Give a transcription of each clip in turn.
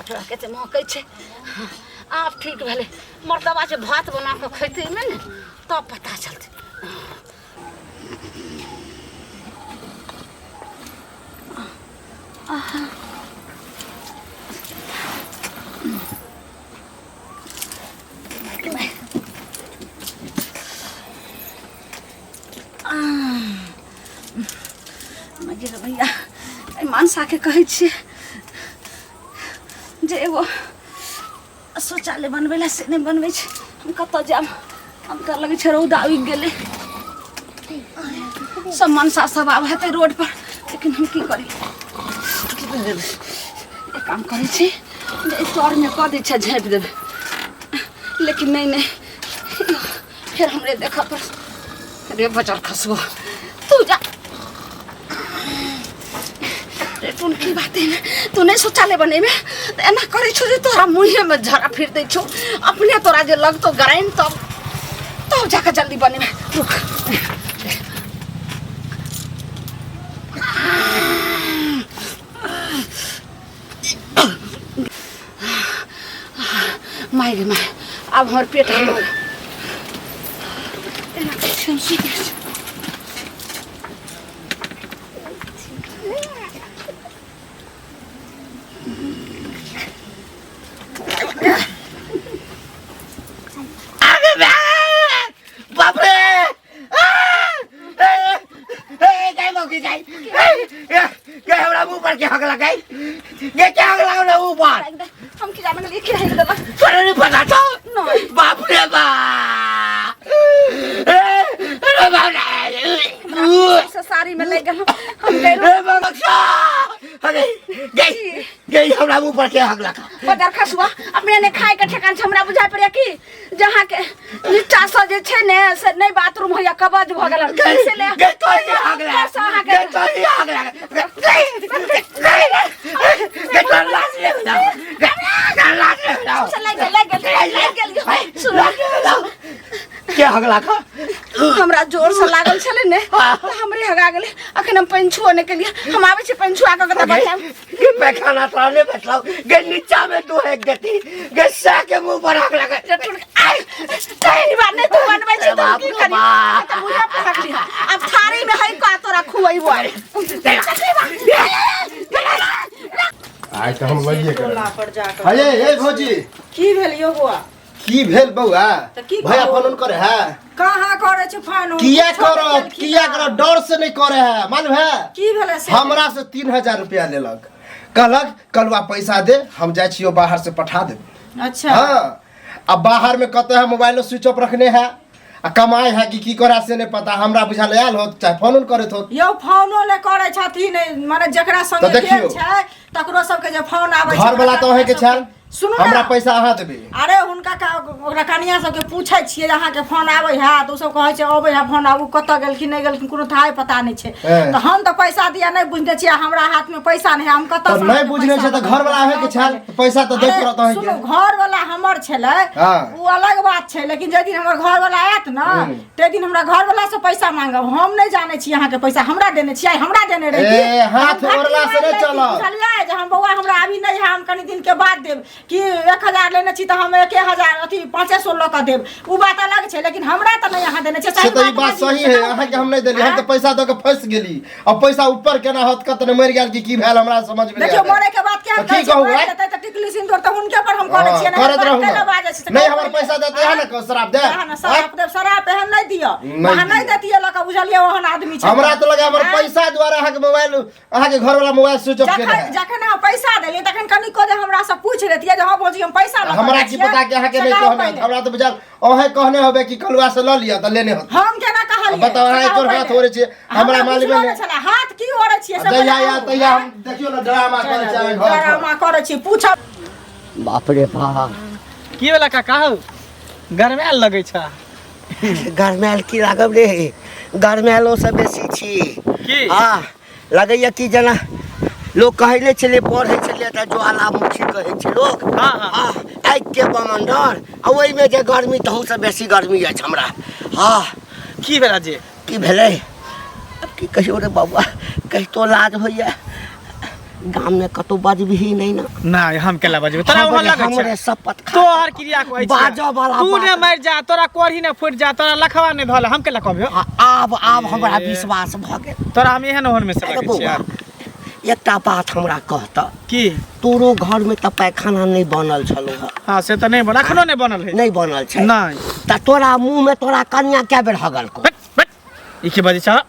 पटवा के महकै छे आप ठीक भेले मर्दबा से भात बना के खैते में ने तब पता चलते भैया मानसा के कहे छे जे एगो शौचालय बनबे से नहीं बनबे छे हम कत जाब हम कर लगे छे रौदा उगि गेले सब मनसा सब आब हेते रोड पर लेकिन हम की करी एक काम करे छे जे तोर में क दे छे झाँप देबे लेकिन नहीं नहीं फिर हमरे देखा पर रे बचर खसबो तू जा तून की बात है तू नहीं शौचालय बने में एना करे छो जे तोरा मुंहे में झरा फिर दे छो अपने तोरा जे लग तो गराइन तब तो जाके जल्दी बने में रुक माय रे माय अब हमर पेट है एना टेंशन से सारी में ले गए हम गई हमरा मुंह पर के हक लगा पदर खसुआ अपने ने खाए के ठेकान से हमरा बुझाय पड़े की जहां के नीचा से जे छै ने से नहीं बाथरूम होया कबज भ गेल से ले गई तो ही हक लगा गई तो ही हक लगा गई तो लाश ले जाओ लाश ले जाओ सुन के हक लगा हमरा जोर से लागल छले ने हमरे हगा गेले अखन हम पंछुओ ने के लिए हम आवे छी पंछुआ के कत बचाम के पैखाना ताने बैठलाओ गे नीचा में तू है गति गे सा के मुंह पर हक लगा नहीं बात नहीं तू बनबै छी तो की करी त मुझे पकड़ ली अब थारी में है का तोरा खुआइबो आइ त हम वइए कर अरे ए भौजी की भेल यो बुआ की भेल बौआ की भैया फोन करे है कहां करे छ फोन किया करो डर से नहीं करे है मालूम है की भेले से हमरा से 3000 रुपया लेलक कहलक कलवा पैसा दे हम जाय छियो बाहर से पठा दे अच्छा हां अब बाहर में कहते हैं मोबाइल स्विच ऑफ रखने हैं आ कमाई है कि की करे से नहीं पता हमरा बुझाल आयल हो चाहे फोन करे तो यो फोनो ले करे छथिन माने जकरा संगे भेल छै तकरो सबके जे फोन आबै छै घर वाला तो है के छल सुनो हमरा पैसा अहाँ देबे अरे हुनका का ओकरा कनिया सबके पूछै छियै अहाँ के फोन आबै है तो सब कहै छै आबै है फोन आबू कत गेलखिन नहीं गेलखिन कोनो थाय पता नहीं छै तो हम तो पैसा दिया नहीं बुझने छियै हमरा हाथ में पैसा नहीं हम कत तो नहीं बुझने छै तो घर वाला है के छल पैसा तो दे पड़त है सुनो घर वाला हमर छले वो अलग बात छै लेकिन जे दिन हमर घर वाला आयत न ते दिन हमरा घर वाला से पैसा मांगब हम नहीं जाने छी अहाँ के पैसा हमरा देने छियै हमरा देने रही ए हाथ ओरला से नहीं चलो चलिए जे हम बौआ हमरा अभी नहीं है हम कनी दिन के बाद देब कि 1000 लेने छी त हम 1000 अथी 500 ल के देब उ बात अलग छै लेकिन हमरा त नहीं अहाँ देने छै सही तो ई बात सही है अहाँ के हम नहीं देली हम तो पैसा दो के फंस गेली अब पैसा ऊपर केना होत कत ने मर गेल की भेल हमरा समझ में देखियो मरे के बात क्या ठीक कहू त टिकली सिंदूर त उनके पर हम करे छियै नहीं हमर पैसा देते है ना शराब दे शराब एहन नहीं दियो अहाँ नहीं देतिए ल के बुझलिए ओहन आदमी छै हमरा तो लगा हमर पैसा द्वारा अहाँ के मोबाइल अहाँ के घर वाला मोबाइल स्विच ऑफ केने है जखन हम पैसा देलिए तखन कनी को जे हमरा से पूछ लेतिए जे हां भौजी हम पैसा ल हमरा की पता कि अहाँ के नहीं कहने हमरा तो बुझाल ओहे कहने होबे कि कलवा से ल लिया त लेने हो हम केना कहलिए बताओ अहाँ तोर हाथ ओरे छै हमरा मालूम नहीं हाथ की ओरे छियै सब दैया या तैया हम देखियो ना ड्रामा करे छै घर ड्रामा करे छी पूछ बाप रे बाप की वाला काका हो गरमाल लगे छ गरमाल की लागब रे गरमालो से बेसी छी की हां लगैया कि जना लोग कहले छले पढ़े छले त ज्वालामुखी कहै छै लोग हां हां आइ के बमंडर आ ओइ में जे गर्मी तहु से बेसी गर्मी अछि हमरा हां की भेला जे की भेलै अब की कहियो रे बाबा कहि तो लाज होइया गाम में कतो बजबी ही नहीं ना नहीं हम केला बजबे तोरा वहां लगे हमरे शपथ खा तोहर क्रिया कहै छै बाजो वाला तू ने बात। मर जा तोरा कोरही ने फुट जा तोरा लखवा ने धल हम केला कहबे आब हमरा विश्वास भ गेल। तोरा हम एहन ओहन में से अरे लगे छियै बौआ, एकटा बात हमरा कहता की तोरो घर में त पैखाना नहीं बनल छलो है हां से त नहीं बन अखनो नहीं बनल है नहीं बनल छै नहीं त तोरा मुंह में तोरा कन्या क्या बेर हगल को बट बट ई की बजे छ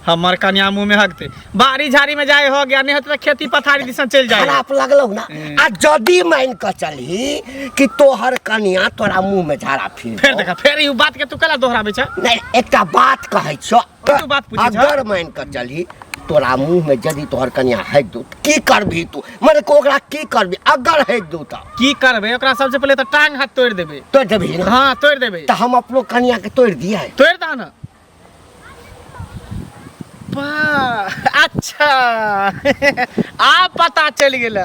हमर कन्या मुंह में हगते बाड़ी झाड़ी में जाए हो गया नहीं होत त खेती पथारी दिसन चल जाए खराब लगलो ना आ जदी मान के चलही कि तोहर कन्या तोरा मुंह में झाड़ा फिर देखा फिर ई बात के तू कला दोहराबे छ नहीं एकटा बात कहै छो तू बात पूछे छ अगर मान के चलही तोरा मुंह में यदि तोहर कन्या हैक दू की करबी तू माने को ओकरा की करबी अगर हैक दू त की करबे ओकरा सबसे पहले त टांग हाथ तोड़ देबे तोड़ देबही ना हां तोड़ देबे त हम अपनो कन्या के तोड़ दिए तोड़ दा ना अच्छा आ पता चल गेला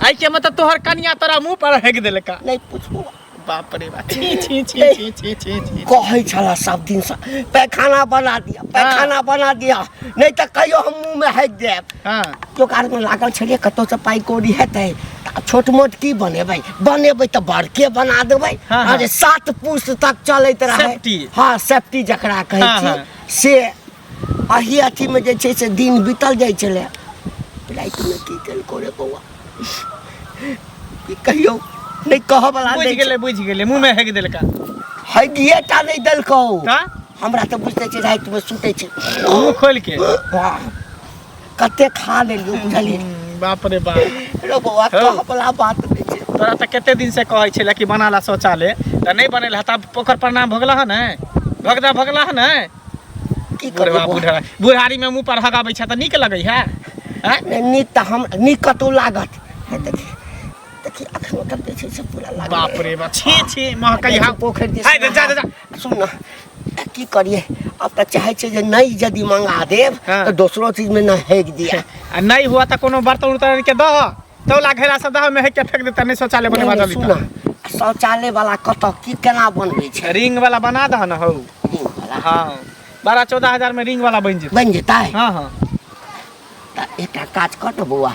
आई के मतलब तोहर कन्या तोरा मुंह पर हेग देलका नहीं पूछबो बाप रे बाप छी छी छी छी छी छी कहै छला सब दिन से पैखाना बना दिया नहीं त कहियो हम मुंह में हैक देब हां तो कार में लागल छलिए कतो से पाई कोड़ी हेतै छोट मोट की बनेबै त बड़के बना देबै हाँ, हाँ। अरे 7 पुस्त तक चलैत रहे सेफ्टी। हां सेफ्टी जकरा कहै हाँ, छी हाँ। से अही अथी में जे छै से दिन बीतल जाइ छले रात में की कल करे बौआ की कहियो नहीं कह वाला बुझ गेले मुंह में हेग देलका है गिएटा नहीं देलको का हमरा त बुझते छै रात में सुतै छै मुंह खोल के कते खा लेलियो बुझलिए बाप रे बाप रो बौआ कह वाला बात नहीं छै तोरा त कते दिन से कहै छले कि बनाला शौचालय त नहीं बनेल हता पोखर पर नाम भगला है न भगला है न की बुढ़वा करबो बुढ़ारी में मुंह पर हगाबै छ त नीक लगै है हैं नीक त हम नीक कतौ लागत है देखी अखनो तक जे छै से पूरा लागल बाप रे बाप छी छी महकै हा पोखर दिस हाय जा जा सुन न की करिए अब त चाहे छै जे नहीं यदि मंगा देब हाँ। तो दूसरो चीज में न हेक दिया आ नहीं हुआ त कोनो बर्तन उतार के दह तौला घेरा से दह में हेक के फेंक देता नहीं शौचालय बने बाजल सुन शौचालय वाला कत की केना बनबै छै रिंग वाला बना दह न हो रिंग वाला हां 12-14 हजार में रिंग वाला बन जेतै बन जेतै हां हां त एकटा काज कर न बौआ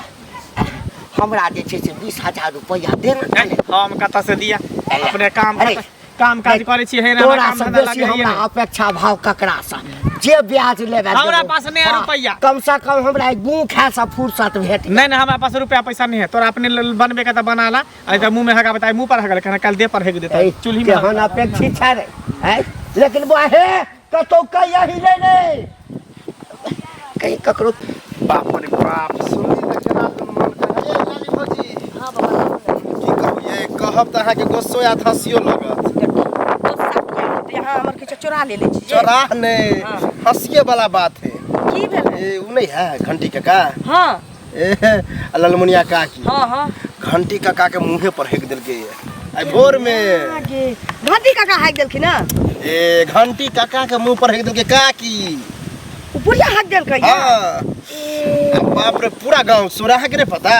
हमरा जे छै से 20,000 रुपया दे न हम कत से दिया अरे, अपने काम अरे, काम काज करे छी हे तोरा काम से धंधा बेसी लगे हमरा अपेक्षा भाव ककरा सा जे ब्याज लेबे हमरा देबो। पास नहीं है हाँ, रुपया। कम से कम हमरा एक मुंह खा सा फुर्सत भेट नहीं नहीं हमारे पास रुपया पैसा नहीं है तोरा अपने बनबे का त बना ला आ त मुंह में हगा बताए मुंह पर हगा कहना कल दे पर हेग देता चूल्ही में केहन अपेक्षित छै रे हैं लेकिन बुआ हे कतो कहिया ही ले कहीं ककरो बाप रे बाप सुनी त केना मन करे नानी भौजी हां बाबा की कहू ये कहब त अहाँ के गुस्सो या हंसियो लगत यहाँ हमर किछु चोरा ले छी चोरा नहीं हंसिए वाला बात है की भेल ए उ नहीं है घंटी काका हां ए ललमुनिया काकी हां हां घंटी काका के मुंहे पर हेक देलके आई भोर में आगे घंटी काका हाक देलखिन ना ए घंटी काका के मुंह पर हेक देलके काकी उ बुढ़िया हाक देलकै हां बाप रे पूरा गांव सोराह के रे पता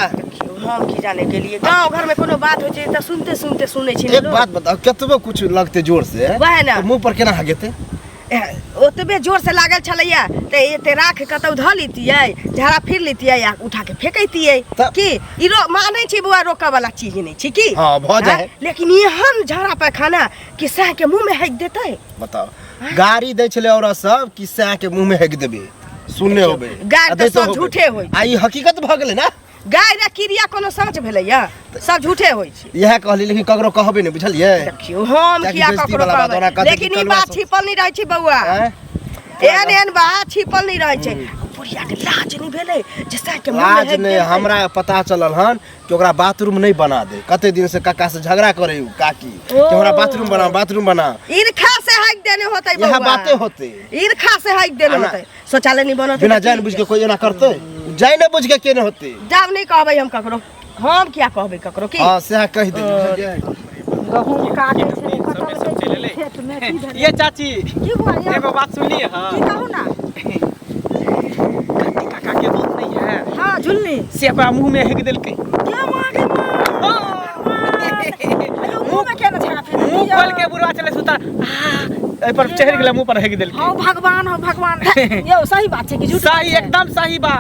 हम की जाने के लिए गांव घर में कोनो बात हो छै त सुनते सुनते सुनै छी एक बात बताओ कतबो कुछ लगते जोर से वह ना तो मुंह पर केना हगेते ओतबे जोर से लागल छलैया त एते राख कतौ ध लितियै झाड़ा फिर लितियै या उठा के फेकैतियै त- की ई मानै छी बुआ रोका वाला चीज नहीं छी की हाँ, भ जाए। हाँ? लेकिन एहन झाड़ा पैखाना कि सह के मुंह में हेक देतै बताओ गाड़ी दै छले औरत सब कि सह के मुंह में हेक देबे सुनने होबे गाय आ त दैतो सब होबे। झूठे होइ आ ई हकीकत भ गेलै ना गाय रे क्रिया कोनो सच भेलैया सब झूठे होइ छै यह कहली लेकिन ककरो कहबे नहीं बुझलिए देखियो हम ताकि किया बेइज्जती ककरो वाला बात ओकरा कहबै कहतै लेकिन कि ई कलुआ बात सब- छिपल नहीं रहै छै बौआ हैं? एहन बात छिपल नहीं रहै छै बुढ़िया के लाज नहीं भेलै जे सह के मुंह में लाज हेक नहीं देतै। हमरा पता चलल हन कि ओकरा बाथरूम नहीं बना दे कते दिन से काका से झगड़ा करे उ काकी कि हमरा बाथरूम बना ईर्खा से हाइक देने होतै यह बौआ बातें होते ईर्खा से हाइक देने आना। होतै शौचालय नहीं बनत बिना जान बुझ के कोई एना करते जान न बुझ के केने होते जाब नहीं कहबै हम ककरो हम क्या कहबै ककरो की हां से कह दे बुझलिए गहूम काटे छै सबके सब चले ले खेत में की भेलै ये चाची की हुआ ये एगो बात सुनलिए हां की कहू ना काका के दोस्त नहीं है हां झुल्ली से ओकरा मुंह में हेक देलकै क्या मागे मुंह में केना छाड़ा फिर मुंह खोल के बुढ़वा चले सुता ए पर चढ़ गेल मुंह पर हेग देल हो भगवान यो सही बात छै कि झूठ सही एकदम सही बा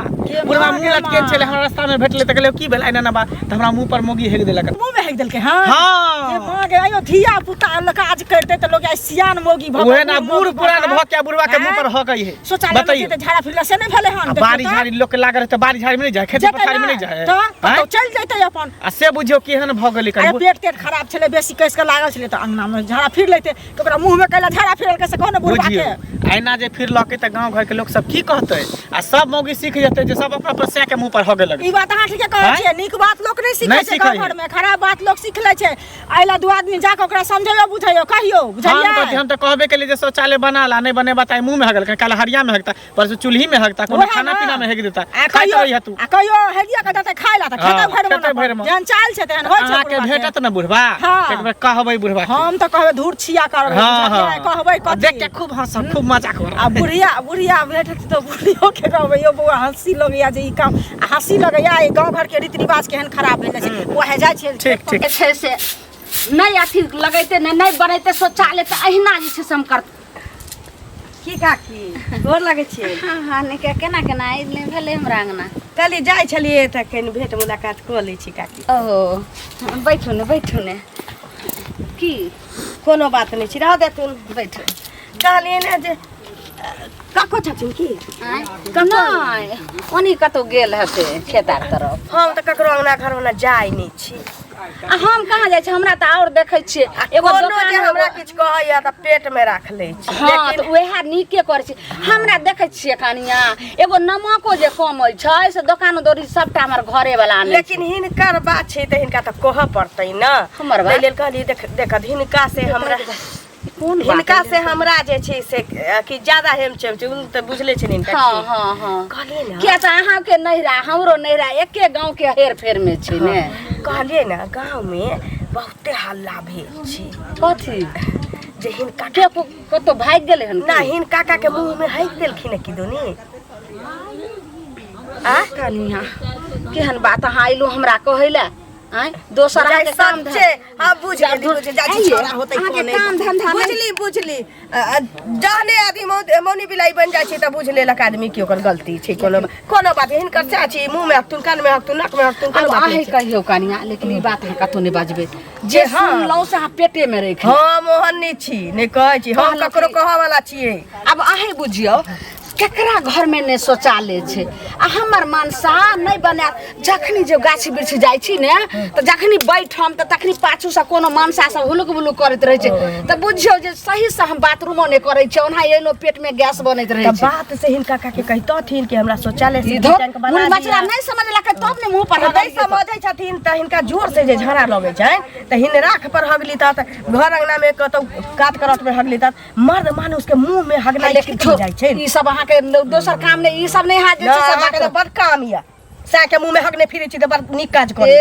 बुढ़वा मुंह लटके छले हमरा रास्ता में भेटले त कहले की भेल आइना ना बा त हमरा मुंह पर मोगी हेग देलक मुंह में हेग देलके हां हां ये मां के आयो धिया पुता लोग आज करते त लोग सियान मोगी भग ओहे ना बूढ़ पुरान भ के बुढ़वा के मुंह पर हकई है बताइए त झाड़ा फिरला से नहीं भेले हन बारी झाड़ी लोग के लागल त बारी झाड़ी में नहीं जाए खेती पथारी में नहीं जाए तो चल जैते अपन आ से बुझियो केहन भ गेलै अरे पेट खराब छले बेसी कस के लागल छले त अंगना में झाड़ा फिर लेते ओकरा मुंह में कैला झाड़ा फिरल के से कोन बुढ़वा के आइना जे फिर लके त गांव घर के लोग सब की कहते आ सब मौगी सीख जते जे सब अपना पर से के मुंह पर हगे लगे ई बात अहाँ ठीक कहै छियै नीक बात लोग नहीं सीखै छै गांव घर में खराब बात लोग सीख ले छै आइला दू आदमी जाके ओकरा समझायो बुझायो कहियो बुझलियै हम त कहबे के लिए जे शौचालय बनाला नहीं बने बताए मुंह में हगल काला हरिया में हगता परसो चूल्ही में हगता कोनो खाना पीना में हेग देता कहियो कहियो हेगिया के देते खाइला त खेते भर में जान चाल छै तहन होय छै आके भेटत न बुढ़वा एक बेर कहबै बुढ़वा हम त कहबै धूर छिया करबै कहबै कथि देख के खूब हंस खूब मजाक कर आ बुढ़िया भेटत तो बुढ़ियो के कहबै यो बौआ हंसी लगैया जे ई काम हंसी लगैया ई गांव घर के रीति रिवाज केहन खराब भेल छै ओहे जाइ छै ठीक छै से नहीं अथी लगैते नहीं बनैते शौचालय त अहिना जे छै हम कर की काकी गोर लगै छियै हां ने केना इने भेले हमरा अंगना कल जाइ छलिए त कनि भेट मुलाकात क लै छी काकी ओहो बैठू ने की कोनो बात नहीं छी रह दे तू बैठो कहलिए ने जे काको छथिन की नहीं ओनी कतो गेल हते खेतार तरफ हम त ककरो अंगना घर में जाय नहीं छी हम कहाँ जाइ छी हमरा त और देखै छियै एगो दोकान हमरा किछ कहैया त पेट में राख लै छी हां त ओहे नीके करै छी हमरा देखै छियै कनिया एगो नमको जे कमै छै से दोकान दौरी सबटा हमर घरे वाला आनै लेकिन हिनकर बात छै त हिनका त कहऽ पड़तै न हमर बात लेल कहली देख हिनका से हमरा हिनका से हमरा जे छै से कि ज्यादा हेम छै त बुझले छै हिनका हां कहलिए न किया त अहाँ के नहिरा हमरो नहिरा एके गांव के हेर फेर में छै ने कहलिए न गांव में बहुते हल्ला भेल छै कथी जे हिनका के कतो भाग गेलै हन ना हिनका का के मुंह में हाइक देलखिन कि दोनी आ कनिया केहन बात अहाँ आइलो हमरा कहैला आय दोसर के काम छै हां बुझ गेली जाजी छोरा होतै कोने काम धंधा बुझली जाने आदमी मौनी बिलाई बन जाय छै त बुझ लेलक आदमी की ओकर गलती छै कोनो बात हिनकर चाची मुंह में हकतुन कान में हकतुन नाक में हकतुन कोनो बात नहीं कहियो कनिया लेकिन ई बात है कतो नहीं बजबे जे सुन लौ से पेटे में रख हां मोहनी छी नहीं कहै छी हम ककरो कहै वाला छियै अब अहे बुझियो केकरा घर में ने शौचालय छै आ हमर मनसा नहीं बना जखनी जो गाछी बिरछ जाय छी ने त जखनी बैठम त तखनी पाछू से कोनो मनसा से हुलुक बुलुक करत रहे छै त बुझियो जे सही से हम बाथरूमो ने करे छै ओना एलो पेट में गैस बनैत रहे छै बात से हिनका का के कहितथिन कि हमरा शौचालय से टैंक बना दिया मछला नहीं समझला के तब ने मुंह पर नहीं समझै छथिन त हिनका जोर से जे झड़ा लगे छै त हिन राख पर हगली त घर अंगना में कतौ काट करत में हगली त मर्द मानुष के मुंह में हगला जाय छै ई सब अहाँ के दोसर काम ने ई सब नहीं हाथ जे छै सब बड़ काम या सा के मुंह में हगने फिरे छी त बड़ नीक काज करे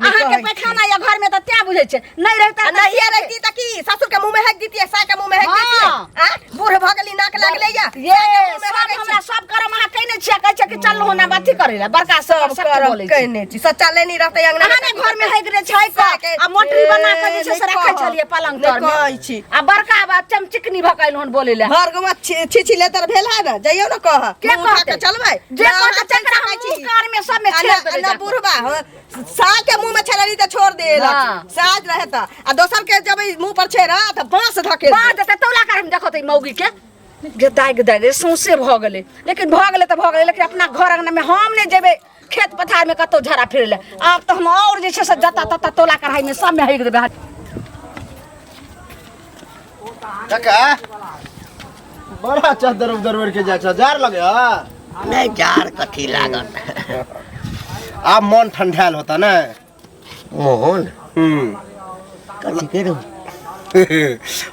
अहाँ के पैखाना या घर में त त्या बुझै छै नहीं रहता नहीं रहती त की ससुर के मुंह में हग दीतिए सा के मुंह में हग दीतिए आ बूढ़ भगली नाक लागले या ये हमरा सब करम अहाँ कहने छियै कहै छै कि चल हो ना बात करै बड़का सब बोलै कहने छी शौचालय नहीं रहते अंगना में घर में हग रे छै आ मोटरी बना के जे छै से रखै छलिए पलंग तर में कहै छी आ बड़का बा चमचिकनी भकाइल हन बोले ले हर गमा छिछि लेतर भेल है ना जइयो ना कह के कहते चलबै जे कहते चकरा हम कार में सब में छेड़ दे ना बुढ़बा सा के मुंह में छेड़ली त छोड़ देला साज रहता आ दोसर के जब मुंह पर छेड़ा त बांस धके बांस देते तौला कर हम देखो त मौगी के गदाई सौंसे भ गेलै लेकिन भ गेलै त भ गेलै लेकिन अपना घर अंगना में हम ने जेबे खेत पथार में कतो झरा फिर ले अब तो हम और जे छै से जता तता तौला कढ़ाई में सब में हग देबे काका बड़ा चादर उधर के जा जार लगे नहीं जार कथी लागत आप मन ठंडाल होता ना मोहन कथी करू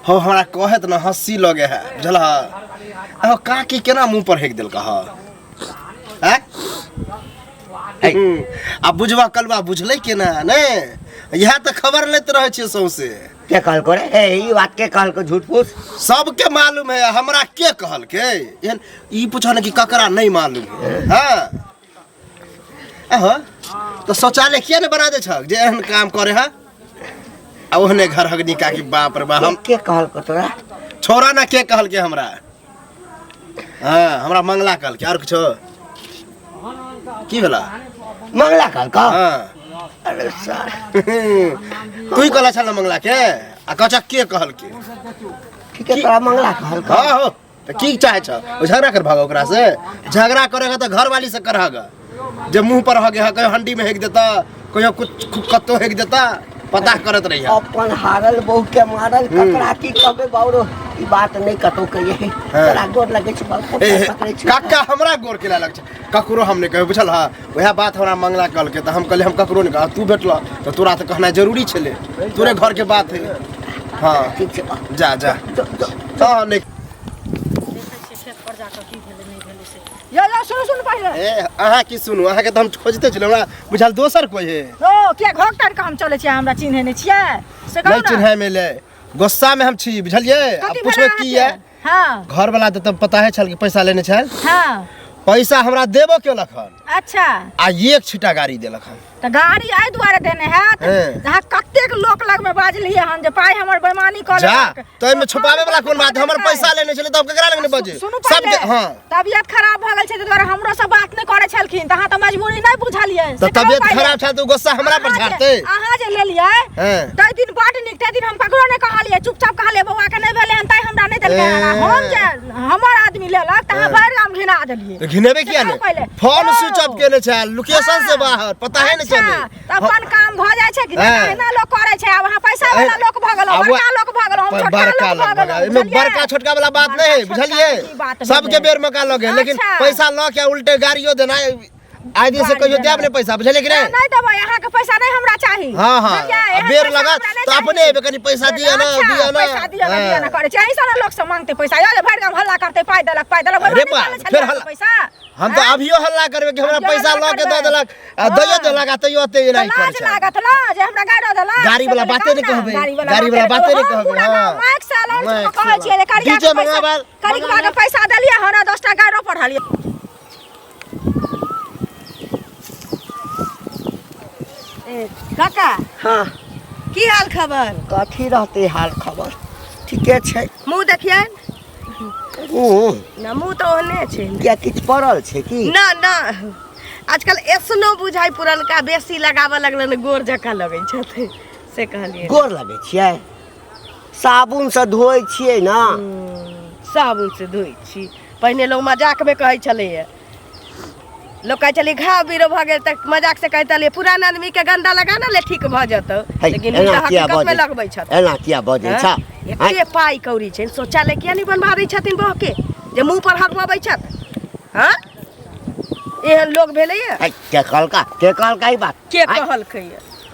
हो हमरा कहत ना हंसी लगे है बुझला अब काकी केना मुंह पर हेक देल कह हैं अब बुझवा कलवा बुझले केना ने यह तो खबर लेत रहे छे सौसे के कहल करे ए ई बात के कहल को झूठ फूस सबके मालूम है हमरा के कहल के ई पूछो ना कि ककरा नहीं मालूम है हां अहो तो शौचालय किया ने बना दे छ जे एहन काम करे है आ ओहने घर हगनी का की बाप रे बा हम के कहल को तोरा छोरा ना के कहल के हमरा हाँ हमरा मंगला कहल के और कुछ की भेला मंगला कहल का हाँ अरे सर तू ही कहला छल मंगला के आ कचा के कहल के ठीक है तोरा मंगला कहल का हाँ हो तो की चाहे छ झगड़ा कर भागा ओकरा से झगड़ा करेगा तो घर वाली से करहगा जब मुंह पर हगे कहीं हंडी में हेक देता कहीं कुछ कत्तो हेक देता पता करत रही अपन हारल बहू के मारल ककरा की कहबे बाउरो ई बात नहीं कतो कहिए तोरा गोर लगे छ बाबू पकड़े छ काका हमरा गोर के लग छ ककरो हम नहीं कहे बुझल हां वह बात हमरा मंगला कल के त हम कहले हम ककरो नहीं कह तू भेटला तो तोरा तो कहना जरूरी छले तोरे घर के बात है हां ठीक छै जा जा हां नहीं या सुन पहले ए अहाँ की सुनू अहाँ के त हम खोजते छल हमरा बुझल दोसर कोई है ओ क्या घोक टार के हम चले छियै हमरा चिन्हे नहीं छियै से कहू नहीं चिन्हे मिले गुस्सा में हम छी बुझलिए अब पूछबे की है हां घर वाला तो तब पता है छल कि पैसा लेने छल हां पैसा हमरा देबो के लखन अच्छा आ एक छिटा गाड़ी देलक हन तो गाड़ी आई द्वारे देने है जहाँ कतेक लोक लग में बाजलिए हम जे पाई हमर बेईमानी कर जा तो एमे छुपावे वाला कोन बात हमर पैसा लेने छले तब केकरा लग ने बजे सुनु सब पहले हां तबियत खराब भ गेल छै त द्वारा हमरो से बात नहीं करे छलखिन तहाँ तो मजबूरी नहीं बुझलिए तो तबियत खराब छ तो गुस्सा हमरा पर झाड़ते अहाँ जे लेलिए तै दिन बड निक तै दिन हम ककरो नहीं कहलिए चुपचाप कहलिए बौआ के नहीं भेले हन तै हमरा नहीं देलकै हम जे हमर आदमी लेलक तहाँ भर हम घिना देलिए घिनेबे किया ने फोन स्विच ऑफ केने छ लोकेशन से बाहर पता है ने चले अपन काम भ जाय छै कि एना लोग करे छै अब वहां पैसा वाला लोग भ गेल बड़का लोग भ गेल हम छोटका लोग भ गेल एमे बड़का छोटका वाला बात नहीं है बुझलिए सबके बेर मौका लगे लेकिन पैसा ल के उल्टे गाड़ियों देना आदि से कहियो देब ने पैसा बुझले कि नहीं देबै अहाँ के पैसा नहीं हमरा चाही हां हां बेर लगा तो अपने एबे कनी पैसा दिया ना दिया ना करे छै ऐसा लोग से मांगते पैसा या भर गांव हल्ला करते पाई देलक अरे बा फिर हल्ला पैसा हम तो अभियो हल्ला करबे कि हमरा पैसा ल के द देलक दइयो देलक आ तइयो ते नहीं करे लाज लागत ना जे हमरा गाड़ी देलक गाड़ी वाला बाते नहीं कहबे गाड़ी वाला बाते नहीं कहबे हां माइक से अलाउंस कहै छियै जे करिया डीजे मंगाबा करिया के पैसा देलिए हमरा 10 टा गाड़ी पढ़लिए काका हां की हाल खबर कथी रहते हाल खबर ठीके छै मुंह देखिए ना मुंह तो ओहने छै क्या किछ पड़ल छै की ना ना आजकल एसनो बुझाई पुरनका बेसी लगाबऽ लगलन गोर जका लगै छथि से कहलिए गोर लगे छियै साबुन से धोइ छियै ना साबुन से धोइ छी पहिने लोग मजाक में कहै छलैया लोग कहै छलै घाव बीरो भ गेल त मजाक से कहै छलै पुरान आदमी के गंदा लगा ना ले ठीक भ जतौ लेकिन ई हकीकत में लगबै छथि एना किया बजै छ एते पाई कौड़ी छै शौचालय किया नहीं बनवा दै छथिन बह के जे मुंह पर हगवाबै छथि हां एहन लोग भेलैया के कहलका ई बात के कहलकै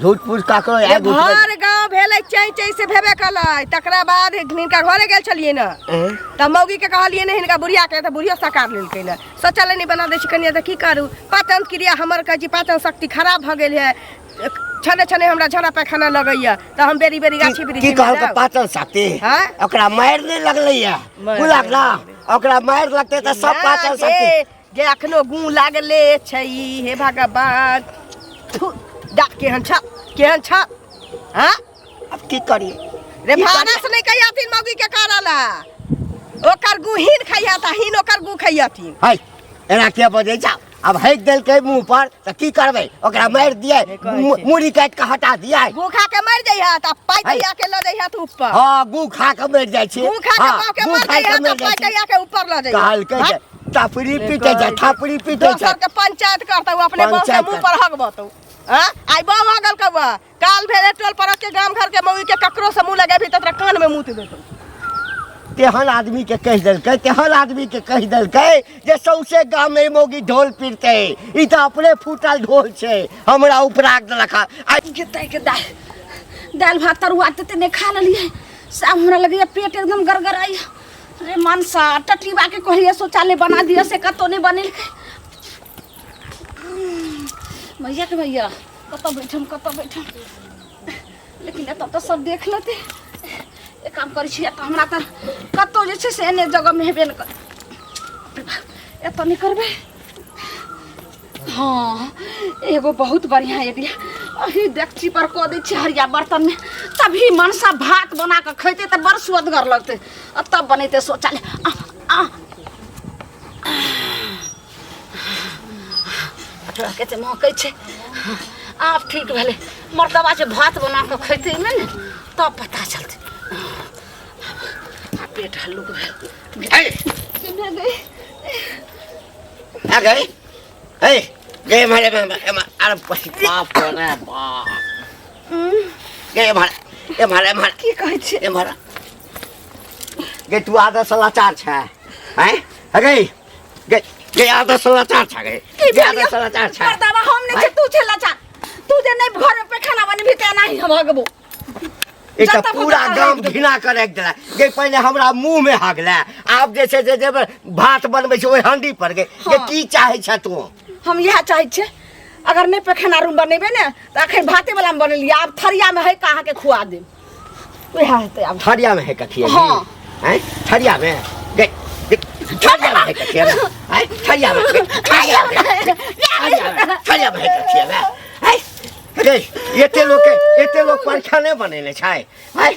झूठ पूछ काकरो घर गांव भेलै चै चै से भेबे कलै तकरा बाद हिनका घरे गेल छलिए ना त मौगी के कहलिए ने हिनका बुढ़िया के त बुढ़िया सकार लेलकै ना शौचालय नहीं बना दै छी कनिया त की करू पाचन क्रिया हमर कहै छी पाचन शक्ति खराब भ गेल है छने छने हमरा झड़ा पैखाना लगैया त हम बेरी बेरी गाछी बिरी की कहलका पाचन शक्ति ओकरा मार नहीं लगलैया बुझलक ना ओकरा मार लगते त सब पाचन शक्ति जे अखनो गू लागले छै हे भगवान डाक केहन छ हां अब की करिए रे भानस नहीं कहियाथिन मौगी के करला ओकर गुहिन खैयाता हिन ओकर गु खैयाथिन है एना के बजै छ अब हैक देल के मुंह पर त की करबै ओकरा मार दिए मुड़ी काट के हटा दिए गु खा के मर जइहा त पाई दैया के ल जइहा तू ऊपर हां गु खा के मर जाय छी गु खा के मां के मर जइहा त पाई दैया के ऊपर ल जइहा कहल के थापड़ी पीटे जा थापड़ी पीटे जा के पंचायत करतौ अपने बाप के मुंह पर हगबतौ हां आई बा भागल कबा काल भेले टोल पर के गांव घर के मौगी के ककरो से मुंह लगाबी त तोरा कान में मुत देतौ तेहन आदमी के कह देलकै जे सौसे गांव में मौगी ढोल पीरते ई त अपने फूटल ढोल छै हमरा उपराग देलखा आज के तय के दाल भात तरुआ ते ने खा लेलिए सब हमरा लगे पेट एकदम गरगराई अरे मनसा टटलीबा के कहलिए शौचालय बना दिया से कतो नहीं बनेल भैया के भैया कतो बैठम लेकिन एत तो सब देख लेते एक काम करै छी त हमरा त कतो जे छै से एने जगह में हेबे न कर एत नहीं करबे हाँ एगो बहुत बढ़िया आइडिया अही डेकची पर को दै छी हरिया बर्तन में तभी मनसा भात बना के खैते त बड़ सुअदगर लगते तब बनेते शौचालय के महकै छै आप ठीक भेले मर्दबा से भात बना के खैते में ने तब पता चलते पेट हल्लुक भेल आ गई ए गए मारे अरे बाप रे बाप गए मारे की कहै छै ए मारा गे तू आधा समाचार छै हैं आ गई गे आधा समाचार छै गे आधा समाचार छै मर्दबा हम नै छै तू छै लाचार तू जे नै घर में पैखाना बनबी त नाही हम हगबो एक पूरा गांव घिना कर रख देला गे पहले हमरा मुंह में हगला आब जे छै जे भात बनबै छै ओइ हंडी पर गे की चाहे छ तू हम यह चाहे छे अगर नहीं पैखाना रूम बनेबे ने तो अखन भाते वाला में बनलिए अब थरिया में है कहाँ के खुआ दे वह हेतै अब थरिया में है कथी हाँ हैं थरिया में गे थरिया में है कथी हैं थरिया में थरिया में है कथी हैं गे एते लोग पैखाने बनेले छै हैं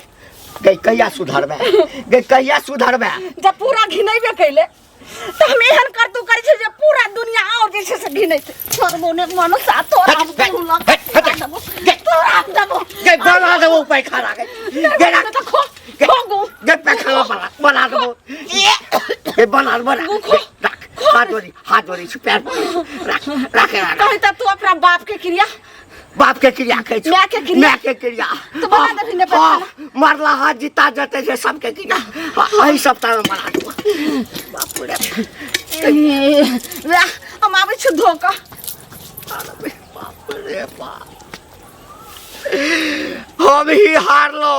गे कहिया सुधरबे जब पूरा घिनैबे कैले तो हम एहन करतू करै छै जे पूरा दुनिया और जे छै से घिनैते छोड़बो ने मनो सातो आब बोलला गे बना देबो पैखाना गे तो खो गे पैखाना बना देबो गे बना हाथ जोड़ी पैर रख कहि त तू अपना बाप के क्रिया कहै छ मैं के क्रिया तो बना दे ने पैखाना मरला हाथ जीता जते छै सबके क्रिया एही सप्ताह में बना देबो बाप रे हम आबै छी धोका बाप रे बाप हम ही हारलो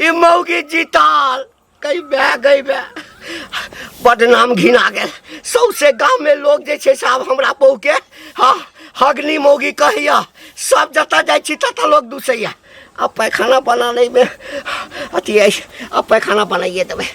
ई मौगी जीतल कई बे बदनाम घिना गेल सौसे गांव में लोग जे छै सब हमरा बहु के हगनी मौगी कहिया सब जता जाइ छी तता लोग दुसैया अब पैखाना बना नहीं में अति अब पैखाना बनाइए देवे